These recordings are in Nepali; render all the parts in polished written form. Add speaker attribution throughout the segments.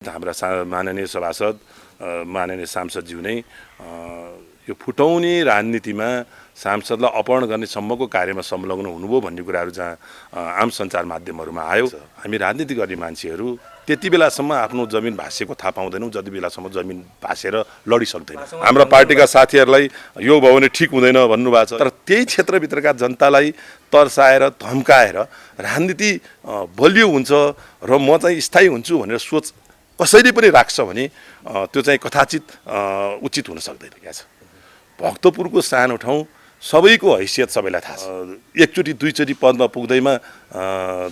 Speaker 1: हाम्रा माननीय सभासद माननीय सांसदज्यू नै यो फुटाउने राजनीतिमा सांसदलाई अपहरण गर्ने सम्मको कार्यमा संलग्न हुनुभयो भन्ने कुराहरू जहाँ आम सञ्चार माध्यमहरूमा आयो। हामी राजनीति गर्ने मान्छेहरू त्यति बेलासम्म आफ्नो जमिन भाँसिएको थाहा पाउँदैनौँ जति बेलासम्म जमिन भाँसेर लडिसक्दैन। हाम्रा पार्टीका साथीहरूलाई यो भयो भने ठिक हुँदैन भन्नुभएको छ, तर त्यही क्षेत्रभित्रका जनतालाई तर्साएर धम्काएर राजनीति बलियो हुन्छ र म चाहिँ स्थायी हुन्छु भनेर सोच कसैले पनि राख्छ भने त्यो चाहिँ कथाचित उचित हुन सक्दैन। क्या छ भक्तपुरको सानो ठाउँ सबैको हैसियत सबैलाई थाहा छ। एकचोटि दुईचोटि पदमा पुग्दैमा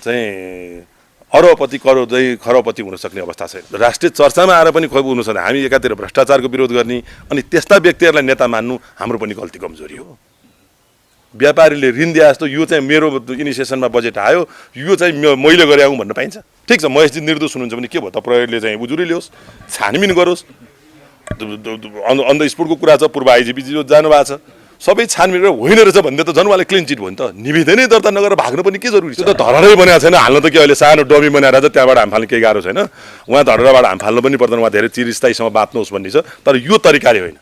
Speaker 1: चाहिँ अरबपति खरबपति हुन सक्ने अवस्था छैन। राष्ट्रिय चर्चामा आएर पनि खोप हुन सक्दैन। हामी एकातिर भ्रष्टाचारको विरोध गर्ने अनि त्यस्ता व्यक्तिहरूलाई नेता मान्नु हाम्रो पनि गल्ती कमजोरी हो। व्यापारीले ऋण दिए जस्तो यो चाहिँ मेरो इनिसिएसनमा बजेट आयो, यो चाहिँ मैले गरे आउँ भन्न पाइन्छ? ठिक छ, महेशजी निर्दोष हुनुहुन्छ भने के भयो त, प्रहरीले चाहिँ उजुरी ल्याओस्, छानबिन गरोस्। अन द स्पोर्टको कुरा छ, पूर्व आइजिपी जानुभएको छ, सबै छानबिन गरेर होइन रहेछ भन्दै त झन् उहाँले क्लिन चिट भयो नि त। निवेदनै दर्ता नगरेर भाग्नु पनि के जरुरी छ? त्यो त धरहरै बनाएको छैन, हाल्न त के अहिले सानो डमी बनाएर छ, त्यहाँबाट हाम फाल्न केही गाह्रो छैन। उहाँ धरहराबाट हाम फाल्न पनि पर्दैन, उहाँ धेरै चिरस्थायीसम्म बाँच्नुहोस् भन्ने छ, तर यो तरिकाले होइन।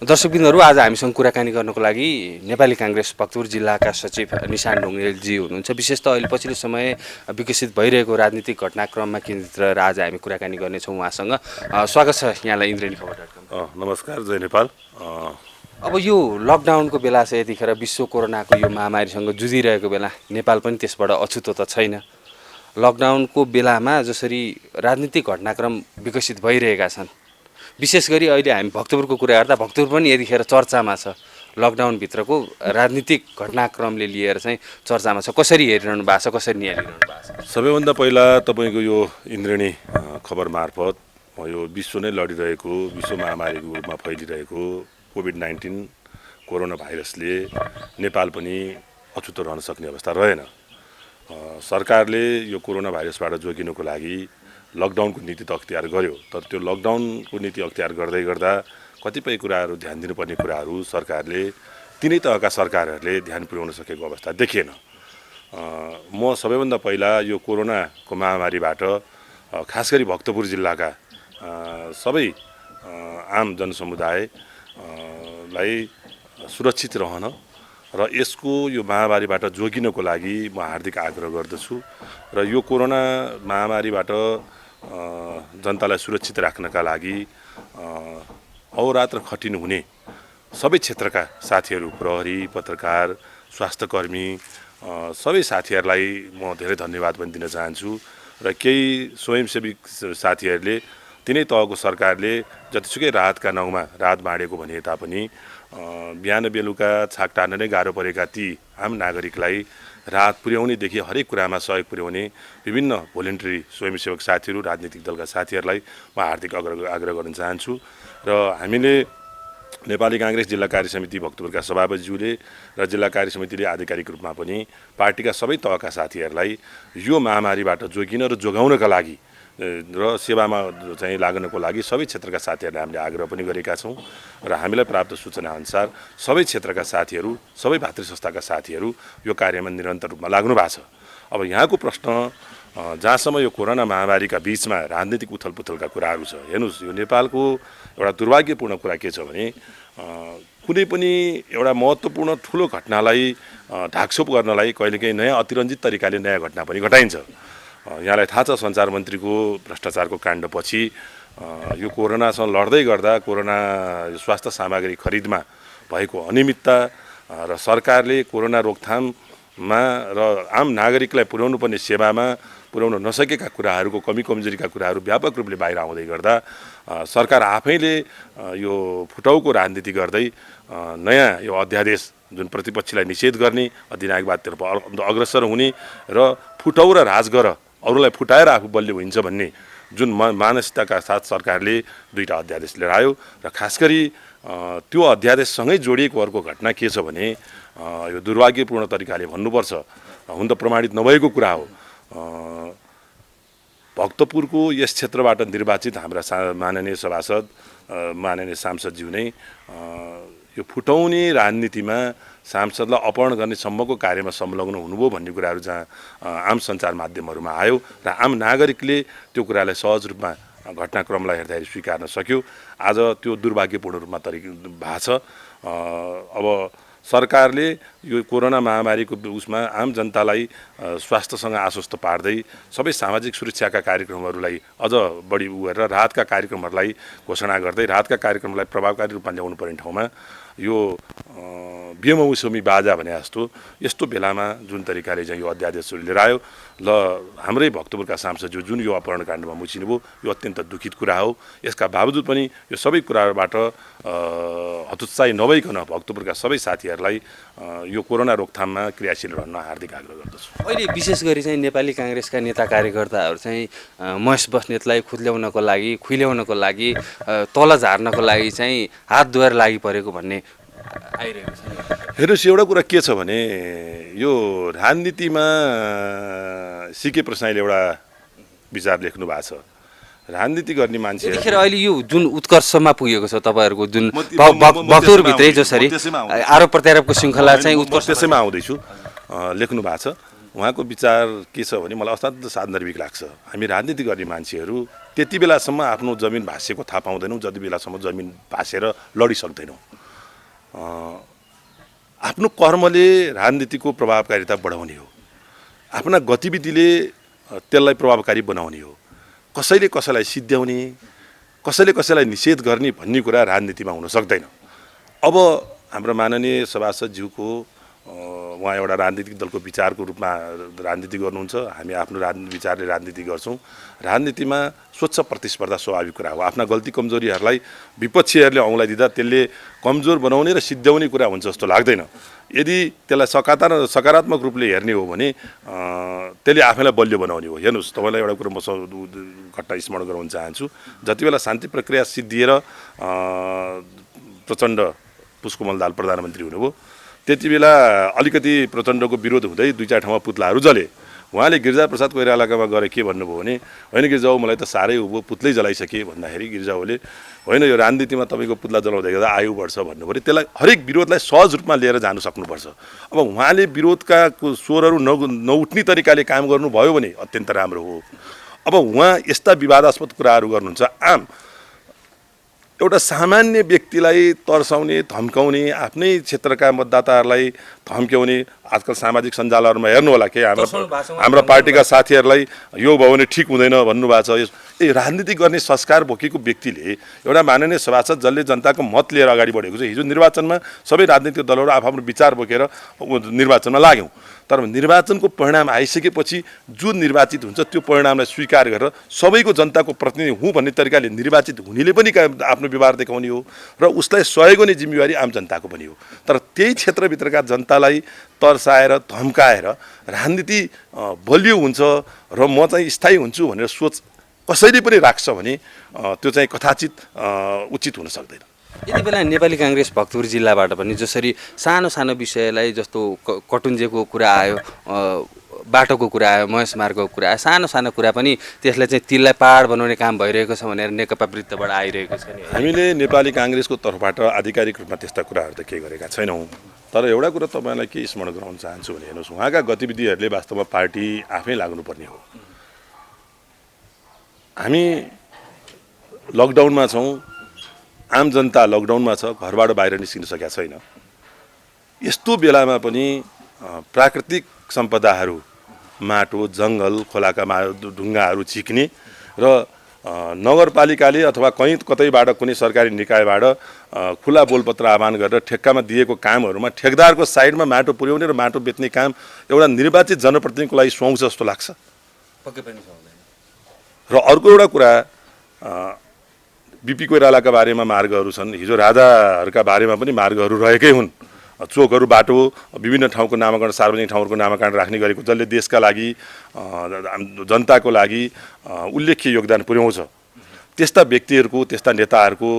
Speaker 2: दर्शकबिन्दुहरू, आज हामीसँग कुराकानी गर्नको लागि नेपाली काङ्ग्रेस भक्तपुर जिल्लाका सचिव निशान ढुङ्गेलजी हुनुहुन्छ। विशेष त अहिले पछिल्लो समय विकसित भइरहेको राजनीतिक घटनाक्रममा केन्द्रित रहेर आज हामी कुराकानी गर्नेछौँ उहाँसँग। स्वागत छ यहाँलाई इन्द्रेणी खबर.com।
Speaker 1: नमस्कार, जय नेपाल।
Speaker 2: अब यो लकडाउनको बेला छ, यतिखेर विश्व कोरोनाको यो महामारीसँग जुझिरहेको बेला नेपाल पनि त्यसबाट अछुतो त छैन। लकडाउनको बेलामा जसरी राजनीतिक घटनाक्रम विकसित भइरहेका छन्, विशेष गरी अहिले हामी भक्तपुरको कुरा गर्दा भक्तपुर पनि यतिखेर चर्चामा छ। लकडाउनभित्रको राजनीतिक घटनाक्रमले लिएर चाहिँ चर्चामा छ। कसरी हेरिरहनु भएको छ, कसरी निहालिरहनु भएको छ?
Speaker 1: सबैभन्दा पहिला तपाईँको यो इन्द्रेणी खबर मार्फत म यो विश्व नै लडिरहेको, विश्व महामारीको रूपमा फैलिरहेको कोभिड-19 कोरोना भाइरसले नेपाल पनि अछुतो रहन सक्ने अवस्था रहेन। सरकारले यो कोरोना भाइरसबाट जोगिनको लागि लकडाउनको नीति त अख्तियार गर्यो, तर त्यो लकडाउनको नीति अख्तियार गर्दै गर्दा कतिपय कुराहरू ध्यान दिनुपर्ने कुराहरू सरकारले, तिनै तहका सरकारहरूले ध्यान पुर्याउन सकेको अवस्था देखिएन। म सबैभन्दा पहिला यो कोरोनाको महामारीबाट खास गरी भक्तपुर जिल्लाका सबै आम जनसमुदायलाई सुरक्षित रहन र यसको यो महामारीबाट जोगिनको लागि म हार्दिक आग्रह गर्दछु र यो कोरोना महामारीबाट जनतालाई सुरक्षित राख्नका लागि अहोरात्र खटिनु हुने सबै क्षेत्रका साथीहरू, प्रहरी, पत्रकार, स्वास्थ्यकर्मी, सबै साथीहरूलाई म धेरै धन्यवाद पनि दिन चाहन्छु। र केही स्वयंसेवी साथीहरूले, तिनै तहको सरकारले जतिसुकै राहतका नाउँमा राहत बाँडेको भने तापनि बिहान बेलुका छाक टार्न नै गाह्रो परेका ती आम नागरिकलाई राहत पुर्याउनेदेखि हरेक कुरामा सहयोग पुर्याउने विभिन्न भोलिन्टरी स्वयंसेवक साथीहरू, राजनीतिक दलका साथीहरूलाई म हार्दिक आग्रह गर्न चाहन्छु। र हामीले नेपाली काङ्ग्रेस जिल्ला कार्य समिति भक्तपुरका सभापतिज्यूले र जिल्ला कार्य समितिले आधिकारिक रूपमा पनि पार्टीका सबै तहका साथीहरूलाई यो महामारीबाट जोगिन र जोगाउनका लागि र सेवामा चाहिँ लाग्नको लागि सबै क्षेत्रका साथीहरूलाई हामीले आग्रह पनि गरेका छौँ र हामीलाई प्राप्त सूचना अनुसार सबै क्षेत्रका साथीहरू, सबै भातृ संस्थाका साथीहरू यो कार्यमा निरन्तर रूपमा लाग्नु भएको छ। अब यहाँको प्रश्न, जहाँसम्म यो कोरोना महामारीका बिचमा राजनीतिक उथलपुथलका कुराहरू छ, हेर्नुहोस्, यो नेपालको एउटा दुर्भाग्यपूर्ण कुरा के छ भने कुनै पनि एउटा महत्त्वपूर्ण ठुलो घटनालाई ढाकछोप गर्नलाई कहिलेकाहीँ नयाँ अतिरञ्जित तरिकाले नयाँ घटना पनि घटाइन्छ। यहाँलाई थाहा छ, सञ्चार मन्त्रीको भ्रष्टाचारको काण्डपछि यो कोरोनासँग लड्दै गर्दा कोरोना स्वास्थ्य सामग्री खरिदमा भएको अनियमितता र सरकारले कोरोना रोकथाममा र आम नागरिकलाई पुर्याउनु पर्ने सेवामा पुर्याउन नसकेका कुराहरूको कमी कमजोरीका कुराहरू व्यापक रूपले बाहिर आउँदै गर्दा सरकार आफैले यो फुटाउको राजनीति गर्दै नयाँ यो अध्यादेश जुन प्रतिपक्षलाई निषेध गर्ने, अधिनायकवादतर्फ अग्रसर हुने र फुटाउ र राज गर, अरूलाई फुटाएर आफू बलियो हुन्छ भन्ने जुन मानसिकताका साथ सरकारले दुईटा अध्यादेश लिएर आयो। र खास गरी त्यो अध्यादेशसँगै जोडिएको अर्को घटना के छ भने यो दुर्भाग्यपूर्ण तरिकाले भन्नुपर्छ, हुन त प्रमाणित नभएको कुरा हो, भक्तपुरको यस क्षेत्रबाट निर्वाचित हाम्रा माननीय सभासद माननीय सांसदज्यू नै यो फुटाउने राजनीतिमा सांसदलाई अपहरण गर्ने सम्मको कार्यमा संलग्न हुनुभयो भन्ने कुराहरू जहाँ आम सञ्चार माध्यमहरूमा आयो र आम नागरिकले त्यो कुरालाई सहज रूपमा घटनाक्रमलाई हेर्दाखेरि स्वीकार्न सक्यो। आज त्यो दुर्भाग्यपूर्ण रूपमा भएको छ। अब सरकारले यो कोरोना महामारीको उसमा आम जनतालाई स्वास्थ्यसँग आश्वस्त पार्दै सबै सामाजिक सुरक्षाका कार्यक्रमहरूलाई अझ बढी गरेर राहतका कार्यक्रमहरूलाई घोषणा गर्दै राहतका कार्यक्रमलाई प्रभावकारी रूपमा ल्याउनु पर्ने ठाउँमा यो बेमौसमी बाजा भने जस्तो यस्तो बेलामा जुन तरिकाले चाहिँ यो अध्यादेशहरू लिएर आयो ल हाम्रै भक्तपुरका सांसद जुन यो अपहरण काण्डमा मुचिनुभयो यो अत्यन्त दुखित कुरा हो। यसका बावजुद पनि यो सबै कुराबाट हतोत्साही नभइकन भक्तपुरका सबै साथीहरूलाई यो कोरोना रोकथाममा क्रियाशील रहन हार्दिक आग्रह गर्दछु।
Speaker 2: अहिले विशेष गरी चाहिँ नेपाली काङ्ग्रेसका नेता कार्यकर्ताहरू चाहिँ महेश बस्नेतलाई खुइल्याउनको लागि तल झार्नको लागि चाहिँ हात धुएर लागि परेको भन्ने आइरहेको छ।
Speaker 1: हेर्नुहोस् एउटा कुरा के छ भने यो राजनीतिमा सिके प्रसाईले एउटा विचार लेख्नु भएको छ। राजनीति गर्ने मान्छे
Speaker 2: यतिखेर अहिले यो जुन उत्कर्षमा पुगेको छ तपाईँहरूको जुन भक्तपुरभित्रै जसरी आरोप प्रत्यारोपको श्रृङ्खला चाहिँ उत्कर्ष
Speaker 1: त्यसैमा आउँदैछु लेख्नु भएको छ। उहाँको विचार के छ भने मलाई अत्यन्त सान्दर्भिक लाग्छ। हामी राजनीति गर्ने मान्छेहरू त्यति बेलासम्म आफ्नो जमिन भाँसेको थाहा पाउँदैनौँ जति बेलासम्म जमिन भाँसेर लडिसक्दैनौँ। आफ्नो कर्मले राजनीतिको प्रभावकारिता बढाउने हो, आफ्ना गतिविधिले त्यसलाई प्रभावकारी बनाउने हो। कसैले कसैलाई सिद्ध्याउने, कसैले कसैलाई निषेध गर्ने भन्ने कुरा राजनीतिमा हुन सक्दैन। अब हाम्रो माननीय सभासदज्यूको उहाँ एउटा राजनीतिक दलको विचारको रूपमा राजनीति गर्नुहुन्छ, हामी आफ्नो विचारले राजनीति गर्छौँ। राजनीतिमा स्वच्छ प्रतिस्पर्धा स्वाभाविक कुरा हो। आफ्ना गल्ती कमजोरीहरूलाई विपक्षीहरूले औँलाई दिँदा त्यसले कमजोर बनाउने र सिद्ध्याउने कुरा हुन्छ जस्तो लाग्दैन। यदि त्यसलाई सकारात्मक रूपले हेर्ने हो भने त्यसले आफैलाई बलियो बनाउने हो। हेर्नुहोस्, तपाईँलाई एउटा कुरो म घटना स्मरण गराउन चाहन्छु। जति बेला शान्ति प्रक्रिया सिद्धिएर प्रचण्ड पुष्पकमल दाहाल प्रधानमन्त्री हुनुभयो त्यति बेला अलिकति प्रचण्डको विरोध हुँदै दुई चार ठाउँमा पुत्लाहरू जले। उहाँले गिरिजाप्रसाद कोइरालाकामा गएर के भन्नुभयो भने होइन गिरिजाऊ मलाई त साह्रै उभो पुत्लै जलाइसके भन्दाखेरि गिरिजाऊले होइन यो राजनीतिमा तपाईँको पुत्ला जलाउँदै गर्दा आयु बढ्छ भन्नु पऱ्यो। त्यसलाई हरेक विरोधलाई सहज रूपमा लिएर जानु सक्नुपर्छ। अब उहाँले विरोधका स्वरहरू नउठ्ने तरिकाले काम गर्नुभयो भने अत्यन्त राम्रो हो। अब उहाँ यस्ता विवादास्पद कुराहरू गर्नुहुन्छ, आम एउटा सामान्य व्यक्तिलाई तर्साउने, धम्काउने, आफ्नै क्षेत्रका मतदाताहरूलाई धम्क्याउने। आजकल सामाजिक सञ्जालहरूमा हेर्नु होला के हाम्रा पार्टीका साथीहरूलाई यो भयो भने ठिक हुँदैन भन्नुभएको छ। राजनीति गर्ने संस्कार बोकेको व्यक्तिले एउटा माननीय सभासद जसले जनताको मत लिएर अगाडि बढेको छ। हिजो निर्वाचनमा सबै राजनीतिक दलहरू आफ्नो विचार बोकेर निर्वाचनमा लाग्यौँ, तर निर्वाचनको परिणाम आइसकेपछि जो निर्वाचित हुन्छ त्यो परिणामलाई स्वीकार गरेर सबैको जनताको प्रतिनिधि हुँ भन्ने तरिकाले निर्वाचित हुनेले पनि आफ्नो व्यवहार देखाउने हो र उसलाई सहयोग गर्ने जिम्मेवारी आम जनताको पनि हो। तर त्यही क्षेत्रभित्रका जनतालाई तर्साएर धम्काएर राजनीति बलियो हुन्छ र म चाहिँ स्थायी हुन्छु भनेर सोच कसैले पनि राख्छ भने त्यो चाहिँ कथाचित उचित हुन सक्दैन।
Speaker 2: यति बेला नेपाली काङ्ग्रेस भक्तपुर जिल्लाबाट पनि जसरी सानो सानो विषयलाई जस्तो कटुन्जेको कुरा आयो, बाटोको कुरा आयो, महेश मार्गको कुरा आयो, सानो सानो कुरा पनि त्यसलाई चाहिँ तिललाई पहाड बनाउने काम भइरहेको छ भनेर नेकपा वृत्तबाट आइरहेको छ नि।
Speaker 1: हामीले नेपाली काङ्ग्रेसको तर्फबाट आधिकारिक रूपमा त्यस्ता कुराहरू त केही गरेका छैनौँ। तर एउटा कुरा तपाईँलाई के स्मरण गराउन चाहन्छु भने हेर्नुहोस्, उहाँका गतिविधिहरूले वास्तवमा पार्टी आफै लाग्नुपर्ने हो। हामी लकडाउनमा छौँ, आम जनता लकडाउनमा छ, घरबाट बाहिर निस्किन सकेका छैन। यस्तो बेलामा पनि प्राकृतिक सम्पदाहरू, माटो, जङ्गल, खोलाका ढुङ्गाहरू झिक्ने र नगरपालिकाले अथवा कतैबाट कुनै सरकारी निकायबाट खुला बोलपत्र आह्वान गरेर ठेक्कामा दिएको कामहरूमा ठेकदारको साइडमा माटो पुर्याउने र माटो बेच्ने काम एउटा निर्वाचित जनप्रतिनिधिको लागि सुहाउँछ जस्तो लाग्छ।
Speaker 2: पक्कै पनि सुहाउँदैन।
Speaker 1: र अर्को एउटा कुरा, बिपी कोइरालाका बारेमा मार्गहरू छन्, हिजो राजाहरूका बारेमा पनि मार्गहरू रहेकै हुन्। चोकहरू, बाटो, विभिन्न ठाउँको नामाकरण, सार्वजनिक ठाउँहरूको नामाकरण राख्ने गरेको जसले देशका लागि, जनताको लागि उल्लेख्य योगदान पुर्याउँछ। त्यस्ता व्यक्तिहरूको, त्यस्ता नेताहरूको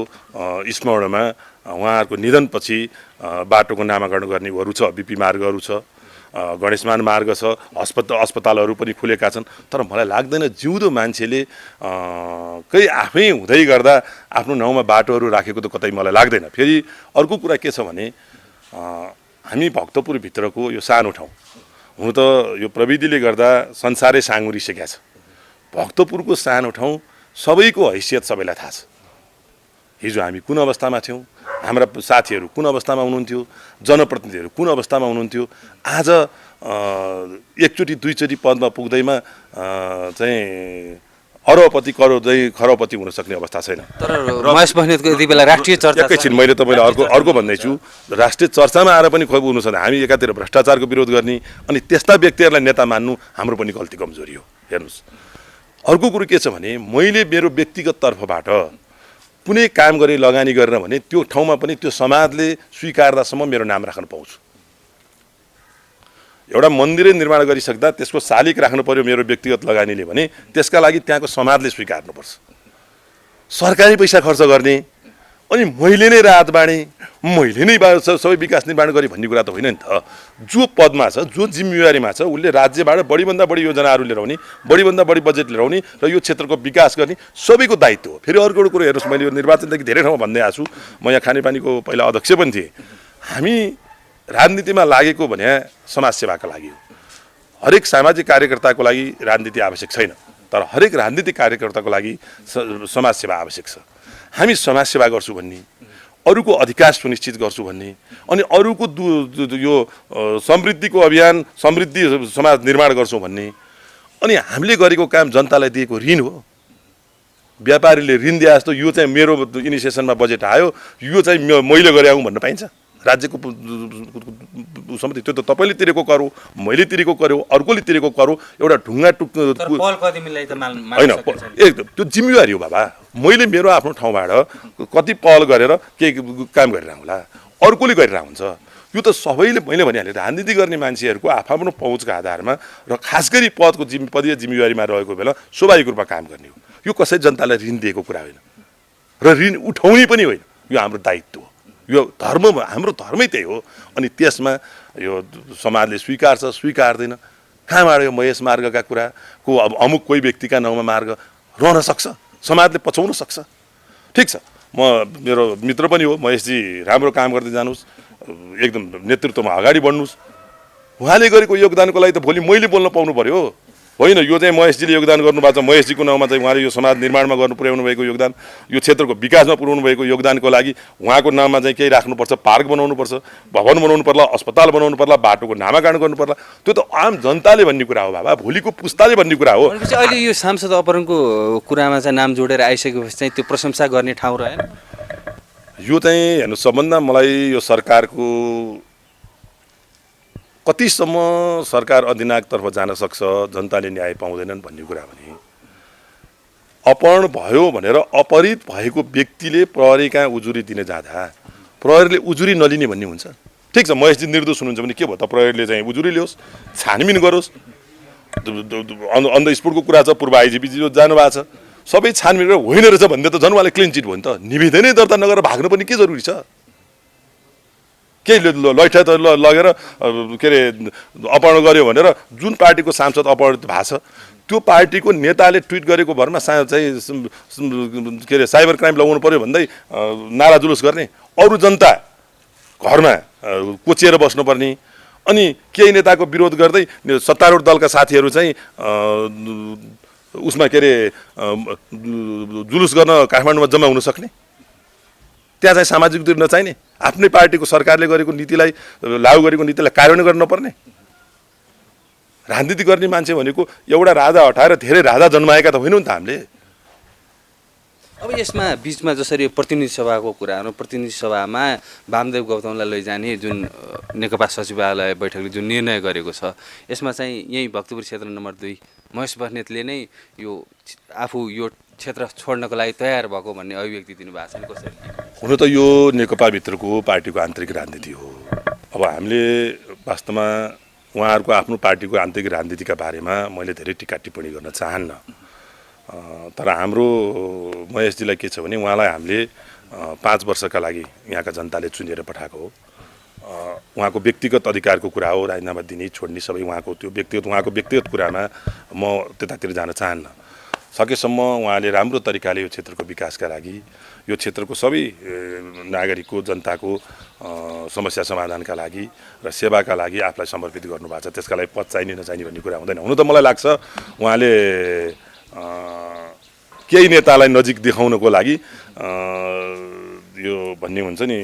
Speaker 1: स्मरणमा उहाँहरूको निधनपछि बाटोको नामाकरण गर्नेहरू छ, बिपी मार्गहरू छ। गणेशमान मार्ग छ, अस्पतालहरू पनि खुलेका छन्। तर मलाई लाग्दैन जिउँदो मान्छेले कहीँ आफै हुँदै गर्दा आफ्नो नाउँमा बाटोहरू राखेको त कतै मलाई लाग्दैन। फेरि अर्को कुरा के छ भने हामी भक्तपुरभित्रको यो सानो ठाउँ हुनु त यो प्रविधिले गर्दा संसारै साँगुरिसकेका छ। भक्तपुरको सानो ठाउँ सबैको हैसियत सबैलाई थाहा छ। हिजो हामी कुन अवस्थामा थियौँ, हाम्रा साथीहरू कुन अवस्थामा हुनुहुन्थ्यो, जनप्रतिनिधिहरू कुन अवस्थामा हुनुहुन्थ्यो। आज एकचोटि दुईचोटि पदमा पुग्दैमा चाहिँ अरबपति खरबपति हुन सक्ने अवस्था छैन।
Speaker 2: तर महेश बस्नेतको यति बेला राष्ट्रिय चर्चा
Speaker 1: एकैछिन मैले तपाईँलाई अर्को भन्दैछु, राष्ट्रिय चर्चामा आएर पनि खोइ हुनु सक्दैन। हामी एकातिर भ्रष्टाचारको विरोध गर्ने अनि त्यस्ता व्यक्तिहरूलाई नेता मान्नु हाम्रो पनि गल्ती कमजोरी हो। हेर्नुहोस्, अर्को कुरो के छ भने मैले मेरो व्यक्तिगत तर्फबाट कुनै काम गरी लगानी गरेर भने त्यो ठाउँमा पनि त्यो समाजले स्वीकार्दासम्म मेरो नाम राख्न पाउँछु। एउटा मन्दिरै निर्माण गरिसक्दा त्यसको शालिक राख्नु पर्यो मेरो व्यक्तिगत लगानीले भने त्यसका लागि त्यहाँको समाजले स्वीकार्नुपर्छ। सरकारी पैसा खर्च गर्ने अनि मैले नै राहत बाँडेँ, मैले नै सबै विकास निर्माण गरेँ भन्ने कुरा त होइन नि त। जो पदमा छ, जो जिम्मेवारीमा छ, उसले राज्यबाट बढीभन्दा बढी योजनाहरू लिएर आउने, बढीभन्दा बढी बजेट लिएर आउने र यो क्षेत्रको विकास गर्ने सबैको दायित्व हो। फेरि अर्को कुरो हेर्नुहोस्, मैले यो निर्वाचनदेखि धेरै ठाउँमा भन्दै आएको छु। म यहाँ खानेपानीको पहिला अध्यक्ष पनि थिएँ। हामी राजनीतिमा लागेको भने समाजसेवाका लागि हो। हरेक सामाजिक कार्यकर्ताको लागि राजनीति आवश्यक छैन, तर हरेक राजनीतिक कार्यकर्ताको लागि समाजसेवा आवश्यक छ। हामी समाजसेवा गर्छु भन्ने, अरूको अधिकार सुनिश्चित गर्छु भन्ने अनि अरूको यो समृद्धिको अभियान, समृद्धि समाज निर्माण गर्छौँ भन्ने अनि हामीले गरेको काम जनतालाई दिएको ऋण हो। व्यापारीले ऋण दिए जस्तो यो चाहिँ मेरो इनिसिएसनमा बजेट आयो, यो चाहिँ मैले गरे आउँ भन्न पाइन्छ? राज्यको सम्पत्ति त्यो त तपाईँले तिरेको कर हो, मैले तिरेको कर हो, अर्कोले तिरेको कर हो। एउटा ढुङ्गा होइन, एकदम त्यो जिम्मेवारी हो बाबा। मैले मेरो आफ्नो ठाउँबाट कति पहल गरेर केही काम गरेर आउँला, अर्कोले गरेर हुन्छ। यो त सबैले मैले भनिहालेँ, राजनीति गर्ने मान्छेहरूको आफ्नो पहुँचको आधारमा र खास गरी पदीय जिम्मेवारीमा रहेको बेला स्वाभाविक रूपमा काम गर्ने हो। यो कसै जनतालाई ऋण दिएको कुरा होइन र ऋण उठाउने पनि होइन। यो हाम्रो दायित्व हो, यो धर्म, हाम्रो धर्मै त्यही हो। अनि त्यसमा यो समाजले स्वीकार्छ स्वीकार्दैन, कहाँबाट यो महेश मार्गका कुरा को अब अमुक कोही व्यक्तिका नाउँमा मार्ग रहन सक्छ, समाजले पचाउन सक्छ। ठिक छ, म मेरो मित्र पनि हो महेशजी, राम्रो काम गर्दै जानुहोस्, एकदम नेतृत्वमा अगाडि बढ्नुहोस्। उहाँले गरेको योगदानको लागि त भोलि मैले बोल्न पाउनु पर्यो, होइन यो चाहिँ महेशजीले योगदान गर्नुभएको छ, महेशजीको नाउँमा चाहिँ उहाँले यो समाज निर्माणमा गर्नु पुर्याउनु भएको योगदान, यो क्षेत्रको विकासमा पुर्याउनु भएको योगदानको लागि उहाँको नाममा चाहिँ केही राख्नुपर्छ, पार्क बनाउनुपर्छ, भवन बनाउनु पर्ला, अस्पताल बनाउनु पर्ला, बाटोको नामाकरण गर्नु पर्ला। त्यो त आम जनताले भन्ने कुरा हो बाबा, भोलिको पुस्ताले भन्ने कुरा हो।
Speaker 2: अहिले यो सांसद अपहरणको कुरामा चाहिँ नाम जोडेर आइसकेपछि चाहिँ त्यो प्रशंसा गर्ने ठाउँ रहेन?
Speaker 1: यो चाहिँ हेर्नु, सबभन्दा मलाई यो सरकारको कतिसम्म सरकार अधिनायकतर्फ जान सक्छ, जनताले न्याय पाउँदैनन् भन्ने कुरा भने अपहरण भयो भनेर अपहरित भएको व्यक्तिले प्रहरी कहाँ उजुरी दिन जाँदा प्रहरीले उजुरी नलिने भन्ने हुन्छ? ठिक छ, महेशजी निर्दोष हुनुहुन्छ भने के भयो त? प्रहरीले चाहिँ उजुरी ल्याओस्, छानबिन गरोस्। अन द स्पोटको कुरा छ, पूर्व आइजिपी जानुभएको छ, सबै छानबिन गरेर होइन रहेछ भन्दा त झन् उहाँले क्लिन चिट भयो नि त। निवेदनै दर्ता नगरेर भाग्नु पनि के जरुरी छ? केही लैठा त लगेर के अरे अपहरण गर्यो भनेर जुन पार्टीको सांसद अपहरित भएको छ त्यो पार्टीको नेताले ट्विट गरेको भरमा चाहिँ के अरे साइबर क्राइम लगाउनु पर्यो भन्दै नारा जुलुस गर्ने, अरू जनता घरमा कोचिएर बस्नुपर्ने, अनि केही नेताको विरोध गर्दै सत्तारूढ दलका साथीहरू चाहिँ उसमा के अरे जुलुस गर्न काठमाडौँमा जम्मा हुन सक्ने, त्यहाँ चाहिँ सामाजिक दूरी नचाहिने, आफ्नै पार्टीको सरकारले गरेको नीतिलाई, लागू गरेको नीतिलाई कार्यान्वयन गर्न नपर्ने। राजनीति गर्ने मान्छे भनेको एउटा राजा हटाएर धेरै राजा जन्माएका त होइनौँ नि त हामीले।
Speaker 2: अब यसमा बिचमा जसरी प्रतिनिधि सभाको कुराहरू, प्रतिनिधि सभामा वामदेव गौतमलाई लैजाने जुन नेकपा सचिवालय बैठकले जुन निर्णय गरेको छ, यसमा चाहिँ यही भक्तपुर क्षेत्र नम्बर 2 महेश बस्नेतले नै यो आफू यो क्षेत्र छोड्नको लागि तयार भएको भन्ने अभिव्यक्ति दिनुभएको छ नि, कसरी?
Speaker 1: हुन त यो नेकपाभित्रको पार्टीको आन्तरिक राजनीति हो। अब हामीले वास्तवमा उहाँहरूको आफ्नो पार्टीको आन्तरिक राजनीतिका बारेमा मैले धेरै टिका टिप्पणी गर्न चाहन्न, तर हाम्रो महेशजीलाई के छ भने उहाँलाई हामीले 5 वर्षका लागि यहाँका जनताले चुनेर पठाएको हो। उहाँको व्यक्तिगत अधिकारको कुरा हो, राजीनामा दिने छोड्ने सबै उहाँको त्यो उहाँको व्यक्तिगत कुरामा म त्यतातिर जान चाहन्न। सकेसम्म उहाँले राम्रो तरिकाले यो क्षेत्रको विकासका लागि, यो क्षेत्रको सबै नागरिकको जनताको समस्या समाधानका लागि र सेवाका लागि आफूलाई समर्पित गर्नुभएको छ। त्यसका लागि पद चाहिने नचाहिने भन्ने कुरा हुँदैन। हुनु त मलाई लाग्छ उहाँले केही नेतालाई नजिक देखाउनको लागि यो भन्ने हुन्छ नि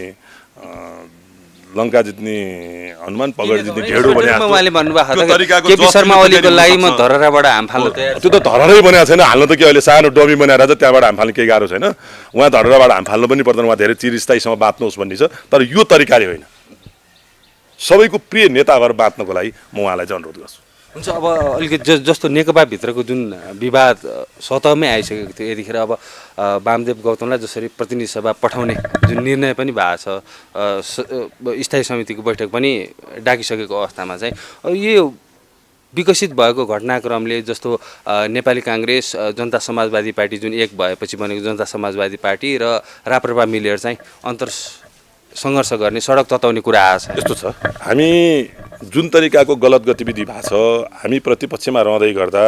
Speaker 1: लङ्का जित्ने हनुमान पगड जित्ने ढेँडो भने
Speaker 2: उहाँले भन्नुभएको केपी शर्मा ओलीको लागि म धरहराबाट हाम फाल्न तयार।
Speaker 1: त्यो त धरहरै बनाएको छैन, हाल्न त के अहिले सानो डमी बनाएर छ, त्यहाँबाट हाम फाल्न केही गाह्रो छैन। उहाँ धरहराबाट हाम फाल्नु पनि पर्दैन, उहाँ धेरै चिरस्थायीसम्म बाँच्नुहोस् भन्ने छ। तर यो तरिकाले होइन, सबैको प्रिय नेता भएर बाँच्नको लागि म उहाँलाई चाहिँ अनुरोध गर्छु।
Speaker 2: हुन्छ, अब अलिकति जस्तो नेकपाभित्रको जुन विवाद सतहमै आइसकेको थियो, यतिखेर अब वामदेव गौतमलाई जसरी प्रतिनिधि सभा पठाउने जुन निर्णय पनि भएको छ, स्थायी समितिको बैठक पनि डाकिसकेको अवस्थामा चाहिँ यो विकसित भएको घटनाक्रमले जस्तो नेपाली काङ्ग्रेस जनता समाजवादी पार्टी जुन एक भएपछि बनेको जनता समाजवादी पार्टी र राप्रपा मिलेर चाहिँ सङ्घर्ष गर्ने, सडक तताउने कुरा आएको छ।
Speaker 1: यस्तो छ, हामी जुन तरिकाको गलत गतिविधि भएको छ, हामी प्रतिपक्षमा रहँदै गर्दा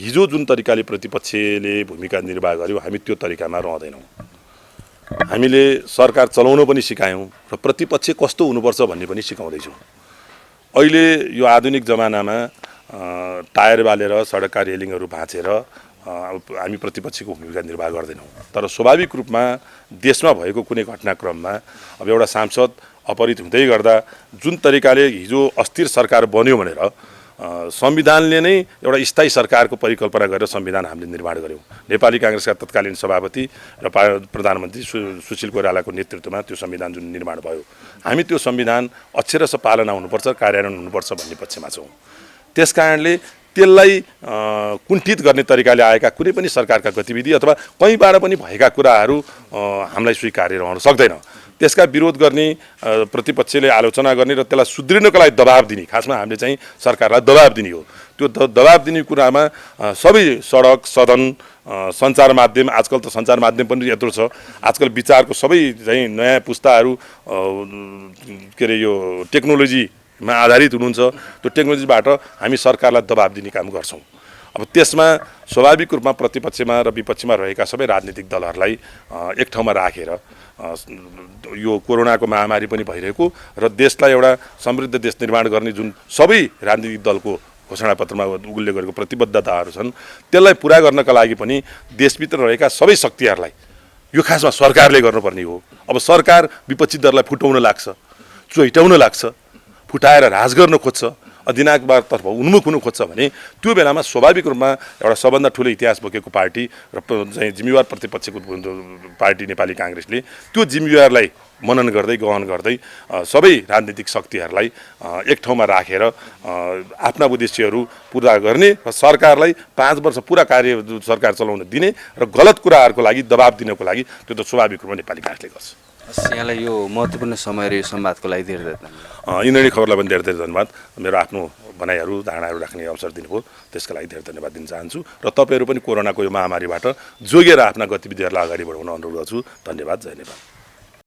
Speaker 1: हिजो जुन तरिकाले प्रतिपक्षले भूमिका निर्वाह गर्यो, हामी त्यो तरिकामा रहँदैनौँ। हामीले सरकार चलाउन पनि सिकायौँ र प्रतिपक्ष कस्तो हुनुपर्छ भन्ने पनि सिकाउँदैछौँ। अहिले यो आधुनिक जमानामा टायर बालेर सडकका रेलिङहरू भाँचेर हामी प्रतिपक्षको भूमिका निर्वाह गर्दैनौँ। तर स्वाभाविक रूपमा देशमा भएको कुनै घटनाक्रममा अब एउटा सांसद अपहरित हुँदै गर्दा जुन तरिकाले हिजो अस्थिर सरकार बन्यो भनेर संविधानले नै एउटा स्थायी सरकारको परिकल्पना गरेर संविधान हामीले निर्माण गऱ्यौँ। नेपाली काङ्ग्रेसका तत्कालीन सभापति र प्रधानमन्त्री सुशील कोइरालाको नेतृत्वमा त्यो संविधान जुन निर्माण भयो, हामी त्यो संविधान अक्षरशः पालना हुनुपर्छ, कार्यान्वयन हुनुपर्छ भन्ने पक्षमा छौँ। त्यसकारणले त्यसलाई कुण्ठित गर्ने तरिकाले आएका कुनै पनि सरकारका गतिविधि अथवा कहीँबाट पनि भएका कुराहरू हामीलाई स्वीकार्य रहन सक्दैन। त्यसका विरोध गर्ने, प्रतिपक्षले आलोचना गर्ने र त्यसलाई सुध्रिनको लागि दबाब दिने, खासमा हामीले चाहिँ सरकारलाई दबाब दिने हो। त्यो दबाब दिने कुरामा सबै सडक, सदन, सञ्चार माध्यम, आजकल त सञ्चार माध्यम पनि यत्रो छ, आजकल विचारको सबै चाहिँ नयाँ पुस्ताहरू के अरे यो टेक्नोलोजीमा आधारित हुनुहुन्छ। त्यो टेक्नोलोजीबाट हामी सरकारलाई दबाब दिने काम गर्छौँ। अब त्यसमा स्वाभाविक रूपमा प्रतिपक्षमा र विपक्षमा रहेका सबै राजनीतिक दलहरूलाई एक ठाउँमा राखेर यो कोरोनाको महामारी पनि भइरहेको र देशलाई एउटा समृद्ध देश निर्माण गर्ने जुन सबै राजनीतिक दलको घोषणापत्रमा उल्लेख गरेको प्रतिबद्धताहरू छन्, त्यसलाई पुरा गर्नका लागि पनि देशभित्र रहेका सबै शक्तिहरूलाई यो खासमा सरकारले गर्नुपर्ने हो। अब सरकार विपक्षी दललाई फुटाउन लाग्छ, चोइटाउन लाग्छ, फुटाएर राज गर्न खोज्छ, दिनाकतर्फ उन्मुख हुनु खोज्छ भने त्यो बेलामा स्वाभाविक रूपमा एउटा सबभन्दा ठुलो इतिहास बोकेको पार्टी र चाहिँ जिम्मेवार प्रतिपक्षको पार्टी नेपाली काङ्ग्रेसले त्यो जिम्मेवारलाई मनन गर्दै गहन गर्दै सबै राजनीतिक शक्तिहरूलाई एक ठाउँमा राखेर आफ्ना उद्देश्यहरू पुरा गर्ने र सरकारलाई 5 वर्ष पुरा कार्य सरकार चलाउन दिने र गलत कुराहरूको लागि दबाब दिनको लागि त्यो त स्वाभाविक रूपमा नेपाली काङ्ग्रेसले गर्छ।
Speaker 2: यहाँलाई यो महत्त्वपूर्ण समय र यो संवादको लागि धेरै धेरै धन्यवाद।
Speaker 1: इन्द्रणी खबरलाई पनि धेरै धेरै धन्यवाद। मेरो आफ्नो भनाइहरू धारणाहरू राख्ने अवसर दिनुभयो, त्यसका लागि धेरै धन्यवाद दिन चाहन्छु र तपाईँहरू पनि कोरोनाको यो महामारीबाट जोगेर आफ्ना गतिविधिहरूलाई अगाडि बढाउन अनुरोध गर्छु। धन्यवाद। जय नेपाल।